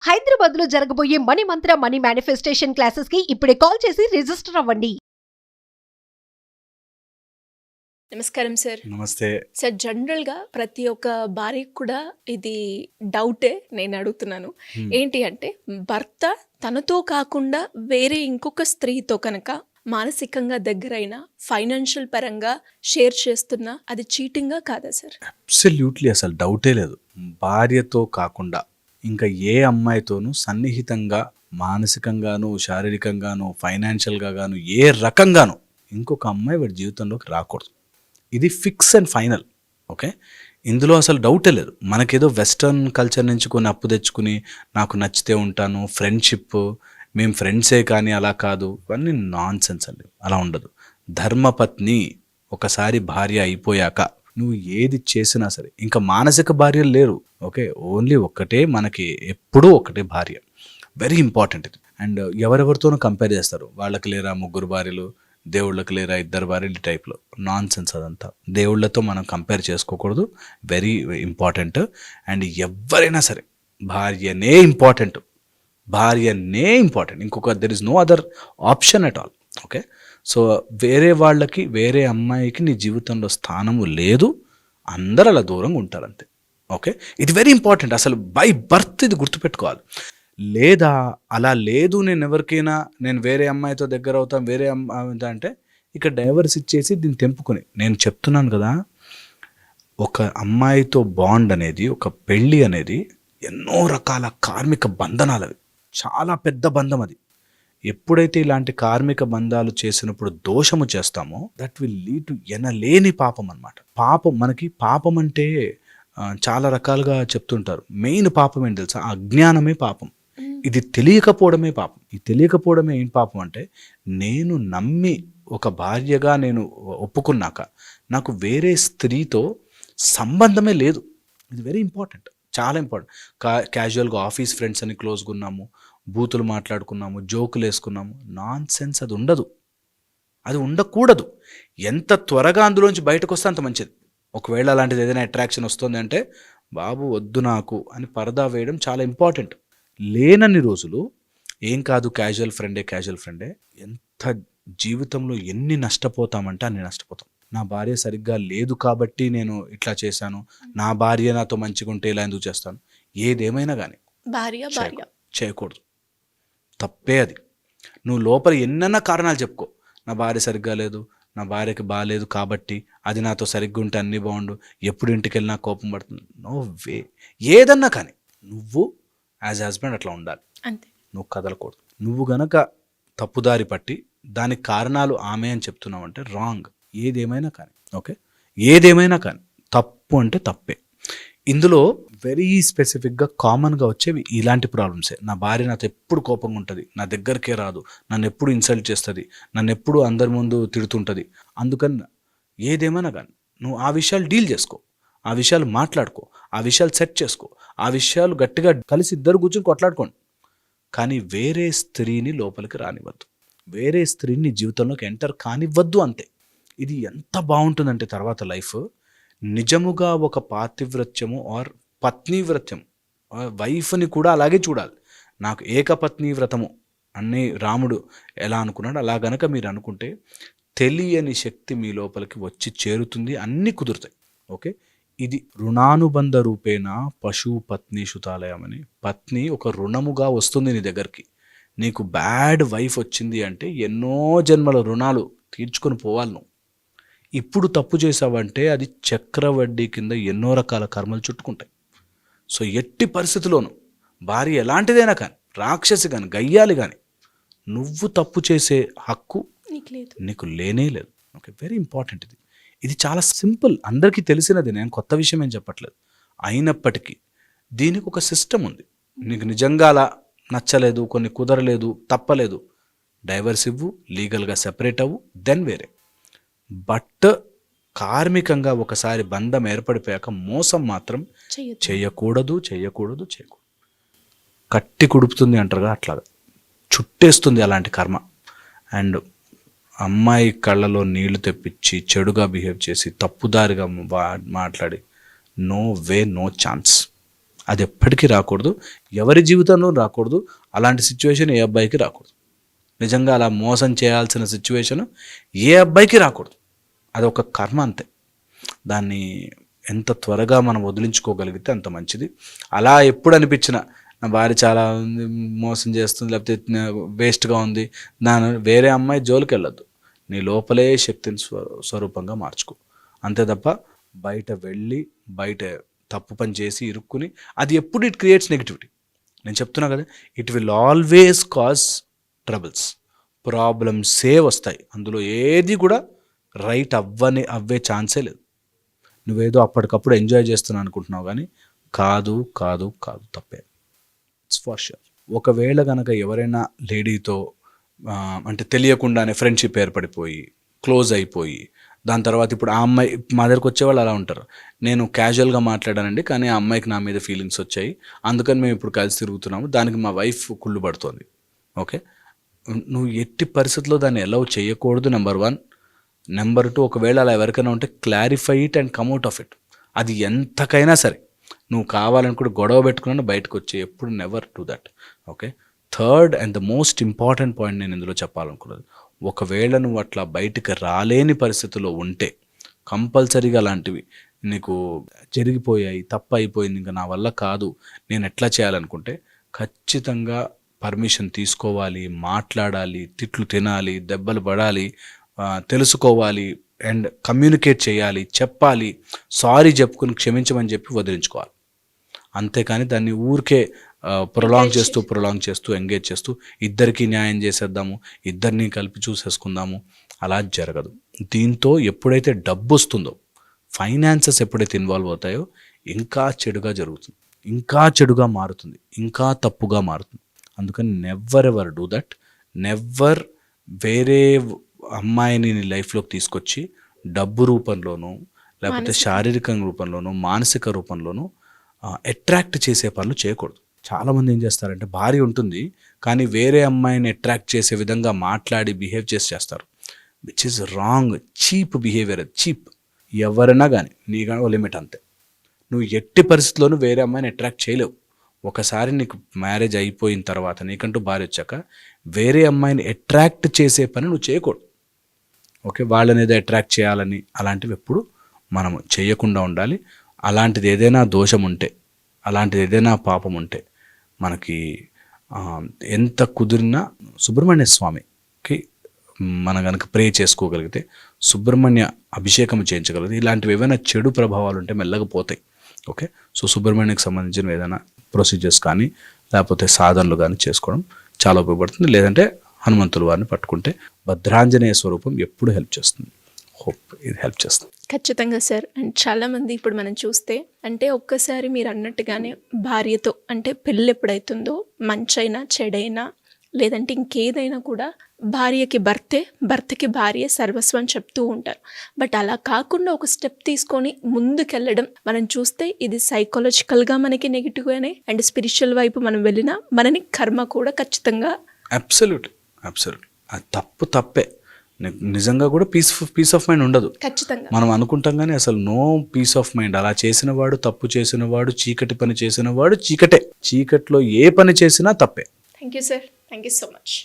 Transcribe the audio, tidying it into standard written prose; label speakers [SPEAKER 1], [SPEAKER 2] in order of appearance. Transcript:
[SPEAKER 1] హైదరాబాద్ లో జరగబోయే మనీ మంత్ర money manifestation classes కి ఇప్పుడే కాల్ చేసి రిజిస్టర్ అవ్వండి.
[SPEAKER 2] నమస్కారం సార్.
[SPEAKER 3] నమస్తే.
[SPEAKER 2] సార్, జనరల్గా ప్రతి ఒక్క భార్యకు కూడా ఇది డౌటే, నేను అడుగుతున్నాను. ఏంటి అంటే, భర్త తనతో కాకుండా వేరే ఇంకొక స్త్రీతో కనుక మానసికంగా దగ్గరైన ఫైనాన్షియల్ పరంగా షేర్ చేస్తున్నా అది చీటింగా కాదా సార్?
[SPEAKER 3] అబ్సల్యూట్లీ, అసలు డౌటే లేదు. భార్యతో కాకుండా ఇంకా ఏ అమ్మాయితోనూ సన్నిహితంగా మానసికంగాను, శారీరకంగాను, ఫైనాన్షియల్గా గాను ఏ రకంగాను ఇంకొక అమ్మాయి వాడి జీవితంలోకి రాకూడదు. ఇది ఫిక్స్ అండ్ ఫైనల్. ఓకే, ఇందులో అసలు డౌటే లేదు. మనకేదో వెస్టర్న్ కల్చర్ నుంచి కొన్ని అప్పు తెచ్చుకుని నాకు నచ్చితే ఉంటాను, ఫ్రెండ్షిప్, మేము ఫ్రెండ్సే కానీ అలా కాదు, ఇవన్నీ నాన్ సెన్స్ అండి. అలా ఉండదు. ధర్మపత్ని ఒకసారి భార్య అయిపోయాక నువ్వు ఏది చేసినా సరే, ఇంకా మానసిక భార్యలు లేరు. ఓకే, ఓన్లీ ఒక్కటే, మనకి ఎప్పుడూ ఒకటే భార్య. వెరీ ఇంపార్టెంట్ ఇది. అండ్ ఎవరెవరితోనూ కంపేర్ చేస్తారు, వాళ్ళకి లేరా 3 భార్యలు, దేవుళ్ళకి లేరా 2 భార్యలు టైప్లో. నాన్ సెన్స్ అదంతా. దేవుళ్ళతో మనం కంపేర్ చేసుకోకూడదు. Very important. అండ్ ఎవరైనా సరే భార్యనే ఇంపార్టెంట్, భార్యనే ఇంపార్టెంట్. ఇంకొక there is no other option at all. Okay, so వేరే వాళ్ళకి, వేరే అమ్మాయికి నీ జీవితంలో స్థానము లేదు. అందరూ అలా దూరంగా ఉంటారంతే. ఓకే, ఇది వెరీ ఇంపార్టెంట్. అసలు బై బర్త్ ఇది గుర్తుపెట్టుకోవాలి. లేదా అలా లేదు, నేను వేరే అమ్మాయితో దగ్గర అవుతాను, వేరే అమ్మాయి అంటే ఇక డైవర్స్ ఇచ్చేసి దీన్ని తెంపుకొని, నేను చెప్తున్నాను కదా, ఒక అమ్మాయితో బాండ్ అనేది, ఒక పెళ్ళి అనేది ఎన్నో రకాల కార్మిక బంధనాలు. అవి చాలా పెద్ద బంధం. అది ఎప్పుడైతే ఇలాంటి కార్మిక బంధాలు చేసినప్పుడు దోషము చేస్తామో, దట్ విల్ లీడ్ టు ఎనలేని పాపం అన్నమాట. పాపం, మనకి పాపం అంటే చాలా రకాలుగా చెప్తుంటారు. మెయిన్ పాపం ఏంటి తెలుసా? అజ్ఞానమే పాపం. ఇది తెలియకపోవడమే పాపం. ఈ తెలియకపోవడమే ఏం పాపం అంటే, నేను నమ్మి ఒక భార్యగా నేను ఒప్పుకున్నాక నాకు వేరే స్త్రీతో సంబంధమే లేదు. ఇది వెరీ ఇంపార్టెంట్, చాలా ఇంపార్టెంట్. క్యాజువల్గా ఆఫీస్ ఫ్రెండ్స్ అని క్లోజ్గా ఉన్నాము, బూతులు మాట్లాడుకున్నాము, జోకులు వేసుకున్నాము, నాన్ సెన్స్. అది ఉండదు, అది ఉండకూడదు. ఎంత త్వరగా అందులోంచి బయటకు వస్తే అంత మంచిది. ఒకవేళ అలాంటిది ఏదైనా అట్రాక్షన్ వస్తుంది అంటే, బాబు వద్దు నాకు అని పరదా వేయడం చాలా ఇంపార్టెంట్. లేనన్ని రోజులు ఏం కాదు, క్యాజువల్ ఫ్రెండే. ఎంత జీవితంలో ఎన్ని నష్టపోతామంటే అన్ని నష్టపోతాం. నా భార్య సరిగ్గా లేదు కాబట్టి నేను ఇట్లా చేశాను, నా భార్య నాతో మంచిగా ఉంటే ఇలా ఎందుకు చేస్తాను, ఏదేమైనా కానీ
[SPEAKER 2] భార్య
[SPEAKER 3] చేయకూడదు. తప్పే అది. నువ్వు లోపల ఎన్నన్నా కారణాలు చెప్పుకో, నా భార్య సరిగ్గా లేదు, నా భార్యకి బాగాలేదు కాబట్టి అది నాతో సరిగ్గా ఉంటే అన్నీ బాగుండు, ఎప్పుడు ఇంటికి వెళ్ళినా కోపం పడుతుంది. No way. ఏదన్నా కానీ నువ్వు యాజ్ హస్బెండ్ అట్లా ఉండాలి
[SPEAKER 2] అంతే.
[SPEAKER 3] నువ్వు కదలకూడదు. నువ్వు గనక తప్పుదారి పట్టి దానికి కారణాలు ఆమె అని చెప్తున్నావు అంటే రాంగ్. ఏదేమైనా కానీ, ఓకే, ఏదేమైనా కానీ తప్పు అంటే తప్పే. ఇందులో వెరీ స్పెసిఫిక్గా కామన్గా వచ్చేవి ఇలాంటి ప్రాబ్లమ్సే. నా భార్య నాతో ఎప్పుడు కోపంగా ఉంటుంది, నా దగ్గరికే రాదు, నన్ను ఎప్పుడు ఇన్సల్ట్ చేస్తుంది, నన్ను ఎప్పుడు అందరి ముందు తిడుతుంటుంది. అందుకని ఏదేమైనా కానీ నువ్వు ఆ విషయాలు డీల్ చేసుకో, ఆ విషయాలు మాట్లాడుకో, ఆ విషయాలు సెట్ చేసుకో, ఆ విషయాలు గట్టిగా కలిసి ఇద్దరు కూర్చొని కొట్లాడుకోండి. కానీ వేరే స్త్రీని లోపలికి రానివ్వద్దు, వేరే స్త్రీని జీవితంలోకి ఎంటర్ కానివ్వద్దు. అంతే. ఇది ఎంత బాగుంటుందంటే తర్వాత లైఫ్ నిజముగా ఒక పాతివ్రత్యము ఆర్ పత్నీవ్రత్యం, వైఫ్ని కూడా అలాగే చూడాలి. నాకు ఏకపత్ని వ్రతము అన్నీ రాముడు ఎలా అనుకున్నాడు, అలా గనక మీరు అనుకుంటే తెలియని శక్తి మీ లోపలికి వచ్చి చేరుతుంది, అన్నీ కుదురుతాయి. ఓకే, ఇది రుణానుబంధ రూపేణ పశు పత్ని శుతాలయం అని. పత్ని ఒక రుణముగా వస్తుంది నీ దగ్గరికి. నీకు బ్యాడ్ వైఫ్ వచ్చింది అంటే ఎన్నో జన్మల రుణాలు తీర్చుకొని పోవాలి నువ్వు. ఇప్పుడు తప్పు చేసావంటే అది చక్రవడ్డీ కింద ఎన్నో రకాల కర్మలు చుట్టుకుంటాయి. సో ఎట్టి పరిస్థితిలోనూ భార్య ఎలాంటిదైనా కానీ, రాక్షసి కానీ, గయ్యాలి కానీ, నువ్వు తప్పు చేసే హక్కు నీకు లేనే లేదు. Okay, very important. ఇది చాలా సింపుల్, అందరికీ తెలిసినది, నేను కొత్త విషయం ఏం చెప్పట్లేదు. అయినప్పటికీ దీనికి ఒక సిస్టమ్ ఉంది. నీకు నిజంగా అలా నచ్చలేదు, కొన్ని కుదరలేదు, తప్పలేదు, డైవర్స్ ఇవ్వు, లీగల్గా సెపరేట్ అవ్వు, దెన్ వేరే. బట్ కార్మికంగా ఒకసారి బంధం ఏర్పడిపోయాక మోసం మాత్రం చేయకూడదు. కట్టి కుడుపుతుంది అంటారుగా, అట్లాగా చుట్టేస్తుంది అలాంటి కర్మ. అండ్ అమ్మాయి కళ్ళలో నీళ్లు తెప్పించి చెడుగా బిహేవ్ చేసి తప్పుదారిగా మాట్లాడి నో వే, నో ఛాన్స్. అది ఎప్పటికీ రాకూడదు, ఎవరి జీవితంలో రాకూడదు. అలాంటి సిచ్యువేషన్ ఏ అబ్బాయికి రాకూడదు. నిజంగా అలా మోసం చేయాల్సిన సిచ్యువేషన్ ఏ అబ్బాయికి రాకూడదు. అది ఒక కర్మ అంతే. దాన్ని ఎంత త్వరగా మనం వదిలించుకోగలిగితే అంత మంచిది. అలా ఎప్పుడు అనిపించినా నా భార్య చాలా మోసం చేస్తుంది, లేకపోతే వేస్ట్గా ఉంది, దాని వేరే అమ్మాయి జోలికి వెళ్ళొద్దు. నీ లోపలే శక్తిని స్వరూపంగా మార్చుకో. అంతే తప్ప బయట వెళ్ళి బయట తప్పు పని చేసి ఇరుక్కుని అది ఎప్పుడు ఇట్ క్రియేట్స్ నెగిటివిటీ. నేను చెప్తున్నా కదా, it will always cause troubles, ప్రాబ్లమ్సే వస్తాయి. అందులో ఏది కూడా రైట్ అవ్వే ఛాన్సే లేదు. నువ్వేదో అప్పటికప్పుడు ఎంజాయ్ చేస్తున్నావు అనుకుంటున్నావు, కానీ కాదు కాదు కాదు, తప్పే. It's for sure. ఒకవేళ కనుక ఎవరైనా లేడీతో అంటే తెలియకుండానే ఫ్రెండ్షిప్ ఏర్పడిపోయి క్లోజ్ అయిపోయి దాని తర్వాత ఇప్పుడు ఆ అమ్మాయి మా దగ్గరకు వచ్చేవాళ్ళు అలా ఉంటారు. నేను క్యాజువల్గా మాట్లాడానండి, కానీ ఆ అమ్మాయికి నా మీద ఫీలింగ్స్ వచ్చాయి, అందుకని మేము ఇప్పుడు కలిసి తిరుగుతున్నాము, దానికి మా వైఫ్ కుళ్ళు పడుతోంది. ఓకే, నువ్వు ఎట్టి పరిస్థితుల్లో దాన్ని అలౌ చేయకూడదు, నెంబర్ 1. నెంబర్ 2, ఒకవేళ అలా ఎవరికైనా ఉంటే clarify it and come out of it. అది ఎంతకైనా సరే నువ్వు కావాలనుకుంటే గొడవ పెట్టుకున్నా బయటకు వచ్చే, ఎప్పుడు never do that. Okay, third and the most important point నేను ఇందులో చెప్పాలనుకున్నది, ఒకవేళ నువ్వు అట్లా బయటకు రాలేని పరిస్థితుల్లో ఉంటే కంపల్సరీగా అలాంటివి నీకు జరిగిపోయాయి, తప్పు అయిపోయింది, ఇంకా నా వల్ల కాదు, నేను ఎట్లా చేయాలనుకుంటే ఖచ్చితంగా పర్మిషన్ తీసుకోవాలి, మాట్లాడాలి, తిట్లు తినాలి, దెబ్బలు పడాలి, తెలుసుకోవాలి అండ్ కమ్యూనికేట్ చేయాలి, చెప్పాలి, సారీ చెప్పుకుని క్షమించమని చెప్పి వదిలించుకోవాలి. అంతేకాని దాన్ని ఊరికే ప్రొలాంగ్ చేస్తూ ఎంగేజ్ చేస్తూ ఇద్దరికి న్యాయం చేసేద్దాము, ఇద్దరిని కలిపి చూసేసుకుందాము, అలా జరగదు. దీంతో ఎప్పుడైతే డబ్బు వస్తుందో, ఫైనాన్సెస్ ఎప్పుడైతే ఇన్వాల్వ్ అవుతాయో ఇంకా చెడుగా జరుగుతుంది, ఇంకా చెడుగా మారుతుంది, ఇంకా తప్పుగా మారుతుంది. అందుకని never ever do that. Never వేరే అమ్మాయిని నీ లైఫ్లోకి తీసుకొచ్చి డబ్బు రూపంలోనూ లేకపోతే శారీరక రూపంలోనూ మానసిక రూపంలోనూ అట్రాక్ట్ చేసే పనులు చేయకూడదు. చాలామంది ఏం చేస్తారంటే భార్య ఉంటుంది కానీ వేరే అమ్మాయిని అట్రాక్ట్ చేసే విధంగా మాట్లాడి బిహేవ్ చేస్తారు, which is wrong. Cheap behaviour, అది చీప్. ఎవరైనా కానీ నీ కానీ ఓ లిమిట్ అంతే. నువ్వు ఎట్టి పరిస్థితుల్లోనూ వేరే అమ్మాయిని అట్రాక్ట్ చేయలేవు. ఒకసారి నీకు మ్యారేజ్ అయిపోయిన తర్వాత, నీకంటూ భార్య వచ్చాక వేరే అమ్మాయిని అట్రాక్ట్ చేసే పని నువ్వు చేయకూడదు. ఓకే, వాళ్ళని ఏదో అట్రాక్ట్ చేయాలని అలాంటివి ఎప్పుడు మనం చేయకుండా ఉండాలి. అలాంటిది ఏదైనా దోషం ఉంటే, అలాంటిది ఏదైనా పాపం ఉంటే మనకి ఎంత కుదిరినా సుబ్రహ్మణ్య స్వామికి మనం కనుక ప్రే చేసుకోగలిగితే, సుబ్రహ్మణ్య అభిషేకం చేయించగలిగితే ఇలాంటివి ఏవైనా చెడు ప్రభావాలు ఉంటే మెల్లగా పోతాయి. ఓకే, సో సుబ్రహ్మణ్యకి సంబంధించిన ఏదైనా ప్రొసీజర్స్ కానీ లేకపోతే సాధనలు కానీ చేసుకోవడం చాలా ఉపయోగపడుతుంది. లేదంటే హనుమంతుల వారిని పట్టుకుంటే భద్రాంజనేయ స్వరూపం ఎప్పుడు హెల్ప్ చేస్తుంది. హోప్ ఇది హెల్ప్ చేస్తుంది.
[SPEAKER 2] ఖచ్చితంగా సార్. అండ్ చాలామంది ఇప్పుడు మనం చూస్తే అంటే ఒక్కసారి మీరు అన్నట్టుగానే భార్యతో అంటే పెళ్ళి ఎప్పుడైతుందో మంచైనా చెడైనా లేదంటే ఇంకేదైనా కూడా భార్యకి భర్తే, భర్తకి భార్య సర్వస్వం చెప్తూ ఉంటారు. బట్ అలా కాకుండా ఒక స్టెప్ తీసుకొని ముందుకెళ్ళడం మనం చూస్తే ఇది సైకలాజికల్గా మనకి నెగిటివ్గానే అండ్ స్పిరిచువల్ వైపు మనం వెళ్ళినా మనని కర్మ కూడా ఖచ్చితంగా
[SPEAKER 3] అబ్సల్యూట్ అది తప్పే. నిజంగా కూడా పీస్ ఆఫ్ మైండ్ ఉండదు.
[SPEAKER 2] ఖచ్చితంగా
[SPEAKER 3] మనం అనుకుంటాం కానీ అసలు నో పీస్ ఆఫ్ మైండ్. అలా చేసిన వాడు, తప్పు చేసిన వాడు, చీకటి పని చేసిన వాడు చీకటే. చీకట్లో ఏ పని చేసినా తప్పే.
[SPEAKER 2] Thank you sir. Thank you so much.